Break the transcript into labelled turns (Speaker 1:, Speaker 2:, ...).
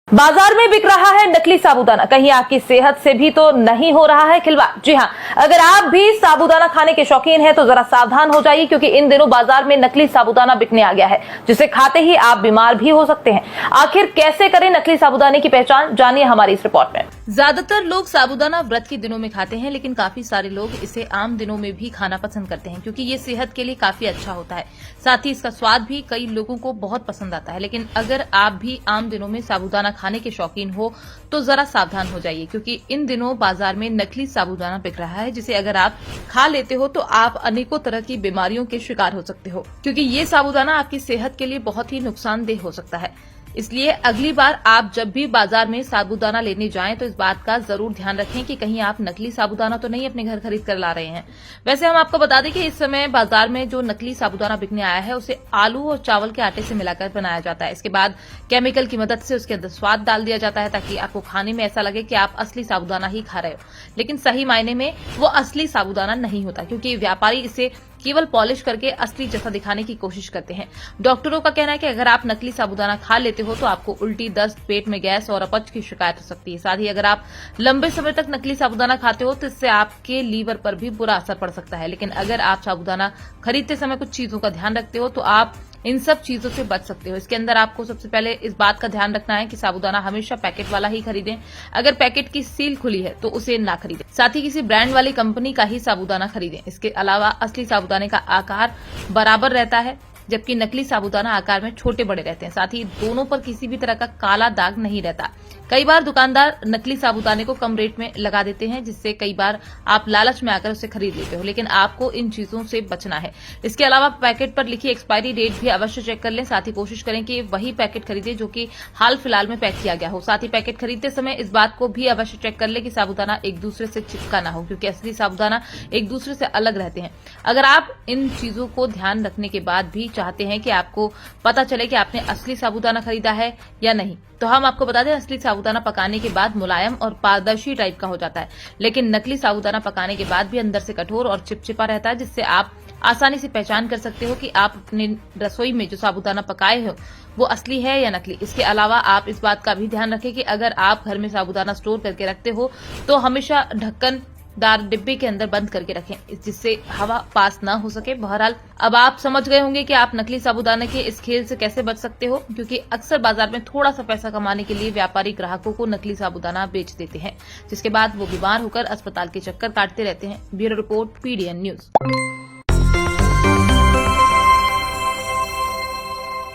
Speaker 1: बाजार में बिक रहा है नकली साबूदाना। कहीं आपकी सेहत से भी तो नहीं हो रहा है खिलवाड़? जी हां, अगर आप भी साबूदाना खाने के शौकीन हैं तो जरा सावधान हो जाइए, क्योंकि इन दिनों बाजार में नकली साबूदाना बिकने आ गया है, जिसे खाते ही आप बीमार भी हो सकते हैं। आखिर कैसे करें नकली साबूदाने की पहचान, जानिए हमारी इस रिपोर्ट में। ज्यादातर लोग साबूदाना व्रत के दिनों में खाते हैं, लेकिन काफी सारे लोग इसे आम दिनों में भी खाना पसंद करते हैं, क्योंकि ये सेहत के लिए काफी अच्छा होता है। साथ ही इसका स्वाद भी कई लोगों को बहुत पसंद आता है। लेकिन अगर आप भी आम दिनों में साबूदाना खाने के शौकीन हो तो जरा सावधान हो जाइए, क्योंकि इन दिनों बाजार में नकली साबूदाना बिक रहा है, जिसे अगर आप खा लेते हो तो आप अनेकों तरह की बीमारियों के शिकार हो सकते हो, क्योंकि ये साबूदाना आपकी सेहत के लिए बहुत ही नुकसानदेह हो सकता है। इसलिए अगली बार आप जब भी बाजार में साबूदाना लेने जाएं तो इस बात का जरूर ध्यान रखें कि कहीं आप नकली साबूदाना तो नहीं अपने घर खरीद कर ला रहे हैं। वैसे हम आपको बता दें कि इस समय बाजार में जो नकली साबूदाना बिकने आया है उसे आलू और चावल के आटे से मिलाकर बनाया जाता है। इसके बाद केमिकल की मदद से उसके अंदर स्वाद डाल दिया जाता है, ताकि आपको खाने में ऐसा लगे कि आप असली साबूदाना ही खा रहे हो। लेकिन सही मायने में वो असली साबूदाना नहीं होता, क्योंकि व्यापारी इसे केवल पॉलिश करके असली जैसा दिखाने की कोशिश करते हैं। डॉक्टरों का कहना है कि अगर आप नकली साबूदाना खा लेते हो तो आपको उल्टी, दस्त, पेट में गैस और अपच की शिकायत हो सकती है। साथ ही अगर आप लंबे समय तक नकली साबूदाना खाते हो तो इससे आपके लीवर पर भी बुरा असर पड़ सकता है। लेकिन अगर आप साबूदाना खरीदते समय कुछ चीजों का ध्यान रखते हो तो आप इन सब चीजों से बच सकते हो। इसके अंदर आपको सबसे पहले इस बात का ध्यान रखना है कि साबूदाना हमेशा पैकेट वाला ही खरीदें। अगर पैकेट की सील खुली है तो उसे ना खरीदें। साथ ही किसी ब्रांड वाली कंपनी का ही साबूदाना खरीदें। इसके अलावा असली साबूदाने का आकार बराबर रहता है, जबकि नकली साबूदाना आकार में छोटे बड़े रहते हैं। साथ ही दोनों पर किसी भी तरह का काला दाग नहीं रहता। कई बार दुकानदार नकली साबूदाने को कम रेट में लगा देते हैं, जिससे कई बार आप लालच में आकर उसे खरीद लेते हो। लेकिन आपको इन चीजों से बचना है। इसके अलावा पैकेट पर लिखी एक्सपायरी डेट भी अवश्य चेक कर लें। साथ ही कोशिश करें कि वही पैकेट खरीदें जो कि हाल फिलहाल में पैक किया गया हो। साथ ही पैकेट खरीदते समय इस बात को भी अवश्य चेक कर लें कि साबूदाना एक दूसरे से चिपका ना हो, क्योंकि असली साबूदाना एक दूसरे से अलग रहते हैं। अगर आप इन चीजों को ध्यान रखने के बाद भी चाहते हैं कि आपको पता चले कि आपने असली साबूदाना खरीदा है या नहीं, तो हम आपको बता दें, असली साबूदाना पकाने के बाद मुलायम और पारदर्शी टाइप का हो जाता है, लेकिन नकली साबूदाना पकाने के बाद भी अंदर से कठोर और चिपचिपा रहता है, जिससे आप आसानी से पहचान कर सकते हो कि आप अपनी रसोई में जो साबूदाना पकाए हो वो असली है या नकली। इसके अलावा आप इस बात का भी ध्यान रखें कि अगर आप घर में साबूदाना स्टोर करके रखते हो तो हमेशा ढक्कन दार डिब्बे के अंदर बंद करके रखें, जिससे हवा पास ना हो सके। बहरहाल अब आप समझ गए होंगे कि आप नकली साबूदाने के इस खेल से कैसे बच सकते हो, क्योंकि अक्सर बाजार में थोड़ा सा पैसा कमाने के लिए व्यापारी ग्राहकों को नकली साबूदाना बेच देते हैं, जिसके बाद वो बीमार होकर अस्पताल के चक्कर काटते रहते हैं। Bureau report, PDN news.